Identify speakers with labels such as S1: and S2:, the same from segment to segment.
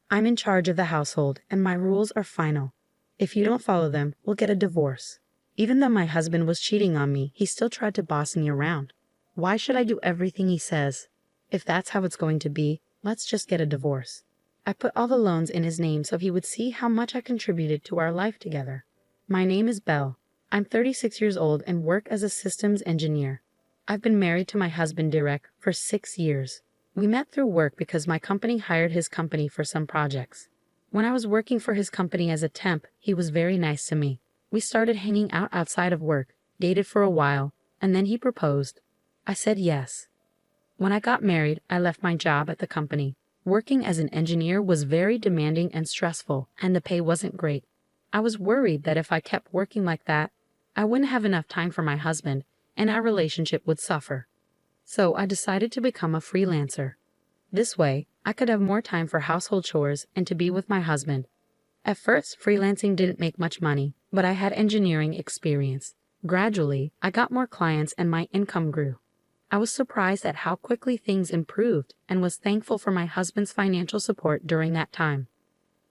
S1: I'm in charge of the household, and my rules are final. If you don't follow them, we'll get a divorce. Even though my husband was cheating on me, he still tried to boss me around. Why should I do everything he says? If that's how it's going to be, let's just get a divorce. I put all the loans in his name so he would see how much I contributed to our life together. My name is Belle. I'm 36 years old and work as a systems engineer. I've been married to my husband Derek for 6 years. We met through work because my company hired his company for some projects. When I was working for his company as a temp, he was very nice to me. We started hanging out outside of work, dated for a while, and then he proposed. I said yes. When I got married, I left my job at the company. Working as an engineer was very demanding and stressful, and the pay wasn't great. I was worried that if I kept working like that, I wouldn't have enough time for my husband, and our relationship would suffer. So I decided to become a freelancer. This way, I could have more time for household chores and to be with my husband. At first, freelancing didn't make much money, but I had engineering experience. Gradually, I got more clients and my income grew. I was surprised at how quickly things improved and was thankful for my husband's financial support during that time.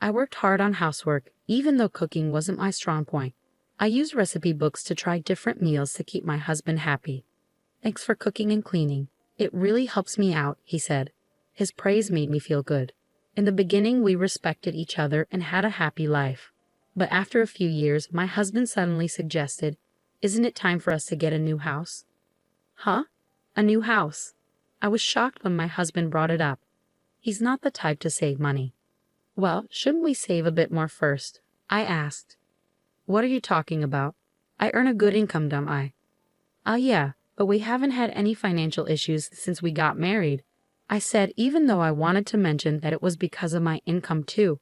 S1: I worked hard on housework, even though cooking wasn't my strong point. I used recipe books to try different meals to keep my husband happy. "Thanks for cooking and cleaning. It really helps me out," he said. His praise made me feel good. In the beginning, we respected each other and had a happy life. But after a few years, my husband suddenly suggested, "Isn't it time for us to get a new house?" Huh? A new house? I was shocked when my husband brought it up. He's not the type to save money. "Well, shouldn't we save a bit more first?" I asked. "What are you talking about? I earn a good income, don't I?" Yeah, but we haven't had any financial issues since we got married," I said, even though I wanted to mention that it was because of my income too.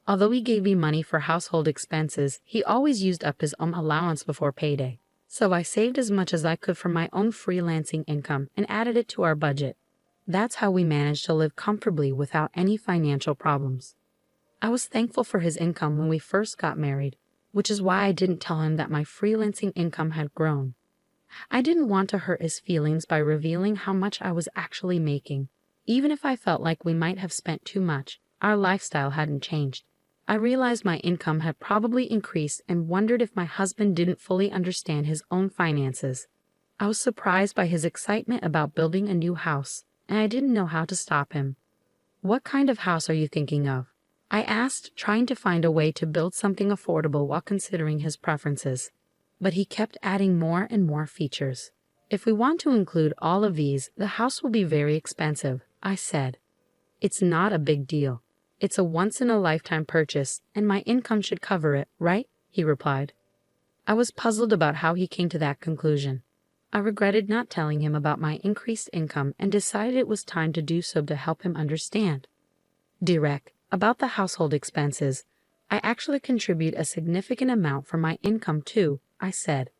S1: Although he gave me money for household expenses, he always used up his own allowance before payday. So I saved as much as I could from my own freelancing income and added it to our budget. That's how we managed to live comfortably without any financial problems. I was thankful for his income when we first got married, which is why I didn't tell him that my freelancing income had grown. I didn't want to hurt his feelings by revealing how much I was actually making. Even if I felt like we might have spent too much, our lifestyle hadn't changed. I realized my income had probably increased and wondered if my husband didn't fully understand his own finances. I was surprised by his excitement about building a new house, and I didn't know how to stop him. "What kind of house are you thinking of?" I asked, trying to find a way to build something affordable while considering his preferences. But he kept adding more and more features. "If we want to include all of these, the house will be very expensive," I said. "It's not a big deal. It's a once-in-a-lifetime purchase, and my income should cover it, right?" he replied. I was puzzled about how he came to that conclusion. I regretted not telling him about my increased income and decided it was time to do so to help him understand. "Derek, about the household expenses, I actually contribute a significant amount from my income too," I said.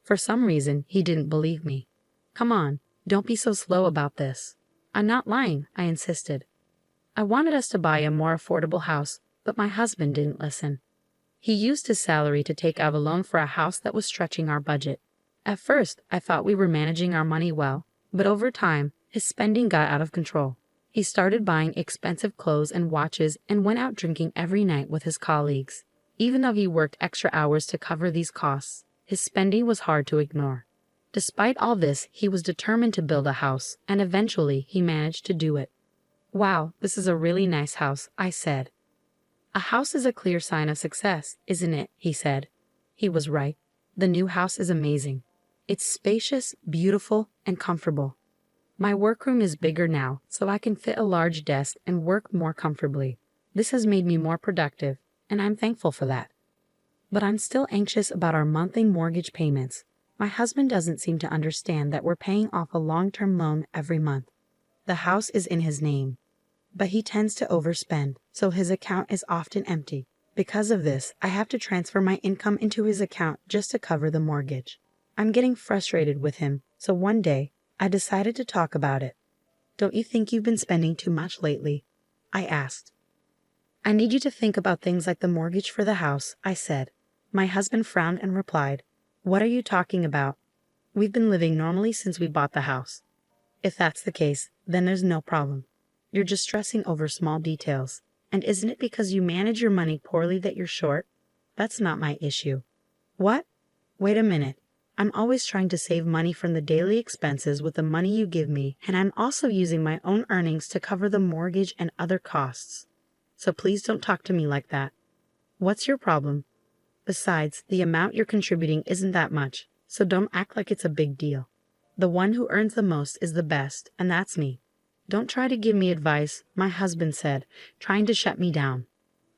S1: For some reason, he didn't believe me. "Come on, don't be so slow about this." "I'm not lying," I insisted. I wanted us to buy a more affordable house, but my husband didn't listen. He used his salary to take out a loan for a house that was stretching our budget. At first, I thought we were managing our money well, but over time, his spending got out of control. He started buying expensive clothes and watches and went out drinking every night with his colleagues. Even though he worked extra hours to cover these costs, his spending was hard to ignore. Despite all this, he was determined to build a house, and eventually he managed to do it. "Wow, this is a really nice house," I said. "A house is a clear sign of success, isn't it?" he said. He was right. The new house is amazing. It's spacious, beautiful, and comfortable. My workroom is bigger now, so I can fit a large desk and work more comfortably. This has made me more productive, and I'm thankful for that. But I'm still anxious about our monthly mortgage payments. My husband doesn't seem to understand that we're paying off a long-term loan every month. The house is in his name, but he tends to overspend, so his account is often empty. Because of this, I have to transfer my income into his account just to cover the mortgage. I'm getting frustrated with him, so one day, I decided to talk about it. "Don't you think you've been spending too much lately?" I asked. "I need you to think about things like the mortgage for the house," I said. My husband frowned and replied, "What are you talking about? We've been living normally since we bought the house." "If that's the case, then there's no problem. You're just stressing over small details. And isn't it because you manage your money poorly that you're short? That's not my issue. What? Wait a minute. I'm always trying to save money from the daily expenses with the money you give me, and I'm also using my own earnings to cover the mortgage and other costs. So please don't talk to me like that. What's your problem? Besides, the amount you're contributing isn't that much, so don't act like it's a big deal. The one who earns the most is the best, and that's me. Don't try to give me advice, my husband said, trying to shut me down.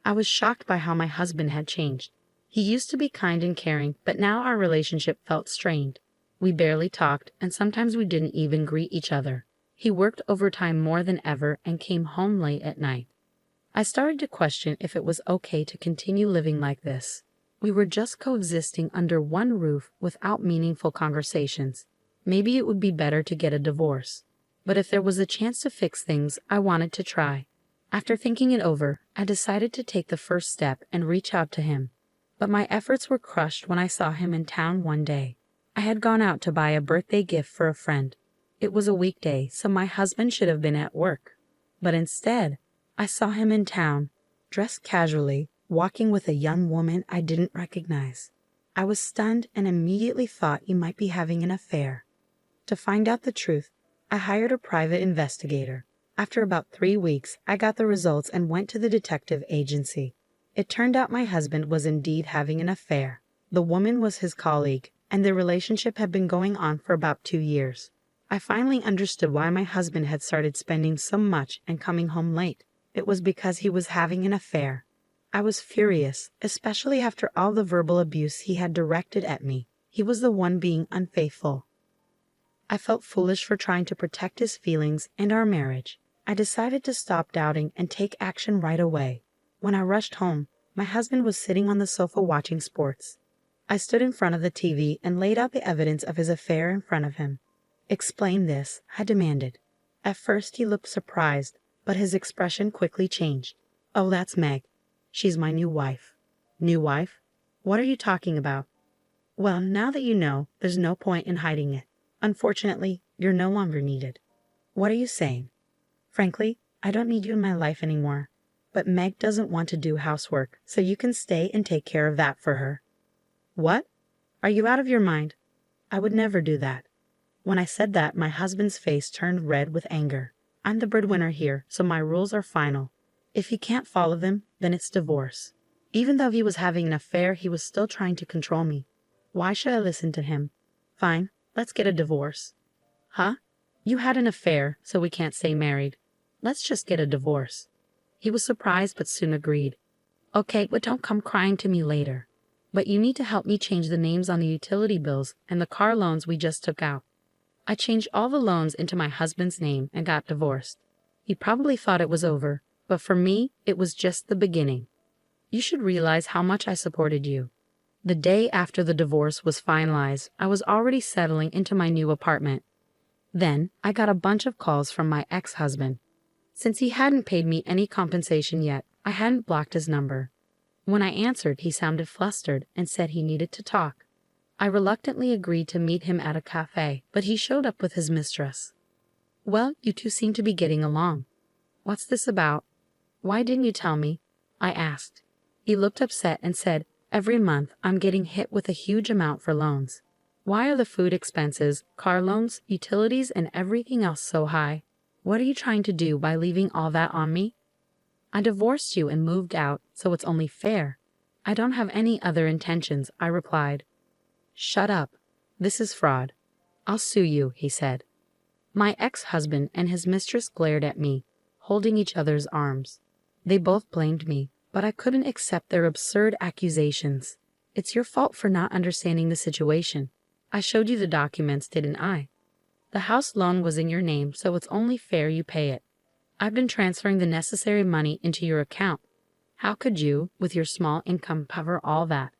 S1: I was shocked by how my husband had changed. He used to be kind and caring, but now our relationship felt strained. We barely talked, and sometimes we didn't even greet each other. He worked overtime more than ever and came home late at night. I started to question if it was okay to continue living like this. We were just coexisting under one roof without meaningful conversations. Maybe it would be better to get a divorce. But if there was a chance to fix things, I wanted to try. After thinking it over, I decided to take the first step and reach out to him. But my efforts were crushed when I saw him in town one day. I had gone out to buy a birthday gift for a friend. It was a weekday, so my husband should have been at work. But instead, I saw him in town, dressed casually, walking with a young woman I didn't recognize. I was stunned and immediately thought he might be having an affair. To find out the truth, I hired a private investigator. After about 3 weeks, I got the results and went to the detective agency. It turned out my husband was indeed having an affair. The woman was his colleague, and their relationship had been going on for about 2 years. I finally understood why my husband had started spending so much and coming home late. It was because he was having an affair. I was furious, especially after all the verbal abuse he had directed at me. He was the one being unfaithful. I felt foolish for trying to protect his feelings and our marriage. I decided to stop doubting and take action right away. When I rushed home, my husband was sitting on the sofa watching sports. I stood in front of the TV and laid out the evidence of his affair in front of him. "Explain this," I demanded. At first he looked surprised, but his expression quickly changed. "Oh, that's Meg. She's my new wife." "New wife? What are you talking about?" "Well, now that you know, there's no point in hiding it. Unfortunately, you're no longer needed." "What are you saying?" "Frankly, I don't need you in my life anymore. But Meg doesn't want to do housework, so you can stay and take care of that for her." "What? Are you out of your mind?" "I would never do that." When I said that, my husband's face turned red with anger. "I'm the breadwinner here, so my rules are final. If he can't follow them, then it's divorce." Even though he was having an affair, he was still trying to control me. Why should I listen to him? "Fine, let's get a divorce." "Huh? You had an affair, so we can't stay married. Let's just get a divorce." He was surprised but soon agreed. "Okay, but don't come crying to me later. But you need to help me change the names on the utility bills and the car loans we just took out." I changed all the loans into my husband's name and got divorced. He probably thought it was over, but for me, it was just the beginning. You should realize how much I supported you. The day after the divorce was finalized, I was already settling into my new apartment. Then, I got a bunch of calls from my ex-husband. Since he hadn't paid me any compensation yet, I hadn't blocked his number. When I answered, he sounded flustered and said he needed to talk. I reluctantly agreed to meet him at a cafe, but he showed up with his mistress. "Well, you two seem to be getting along. What's this about?" "Why didn't you tell me?" I asked. He looked upset and said, "Every month I'm getting hit with a huge amount for loans. Why are the food expenses, car loans, utilities, and everything else so high? What are you trying to do by leaving all that on me?" "I divorced you and moved out, so it's only fair." "I don't have any other intentions," I replied. "Shut up. This is fraud. I'll sue you," he said. My ex-husband and his mistress glared at me, holding each other's arms. They both blamed me, but I couldn't accept their absurd accusations. "It's your fault for not understanding the situation. I showed you the documents, didn't I? The house loan was in your name, so it's only fair you pay it. I've been transferring the necessary money into your account. How could you, with your small income, cover all that?"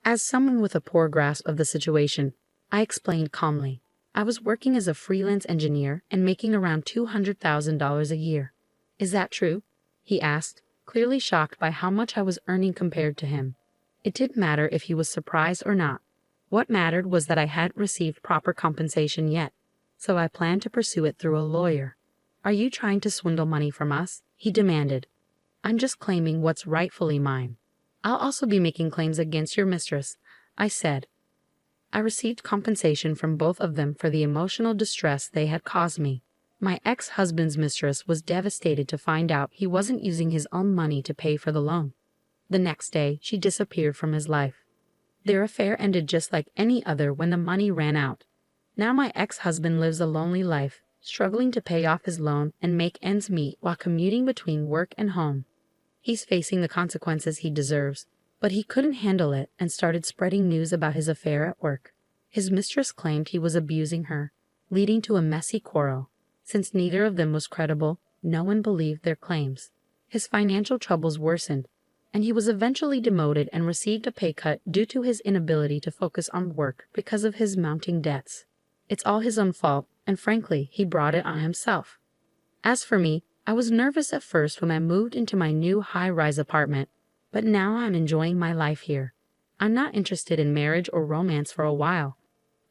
S1: As someone with a poor grasp of the situation, I explained calmly. I was working as a freelance engineer and making around $200,000 a year. "Is that true?" he asked, clearly shocked by how much I was earning compared to him. It didn't matter if he was surprised or not. What mattered was that I hadn't received proper compensation yet, so I planned to pursue it through a lawyer. "Are you trying to swindle money from us?" he demanded. I'm just claiming what's rightfully mine. I'll also be making claims against your mistress, I said. I received compensation from both of them for the emotional distress they had caused me. My ex-husband's mistress was devastated to find out he wasn't using his own money to pay for the loan. The next day, she disappeared from his life. Their affair ended just like any other when the money ran out. Now my ex-husband lives a lonely life, struggling to pay off his loan and make ends meet while commuting between work and home. He's facing the consequences he deserves, but he couldn't handle it and started spreading news about his affair at work. His mistress claimed he was abusing her, leading to a messy quarrel. Since neither of them was credible, no one believed their claims. His financial troubles worsened, and he was eventually demoted and received a pay cut due to his inability to focus on work because of his mounting debts. It's all his own fault, and frankly, he brought it on himself. As for me, I was nervous at first when I moved into my new high-rise apartment, but now I'm enjoying my life here. I'm not interested in marriage or romance for a while,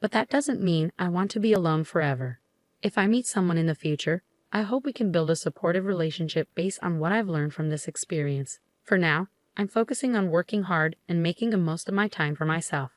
S1: but that doesn't mean I want to be alone forever. If I meet someone in the future, I hope we can build a supportive relationship based on what I've learned from this experience. For now, I'm focusing on working hard and making the most of my time for myself.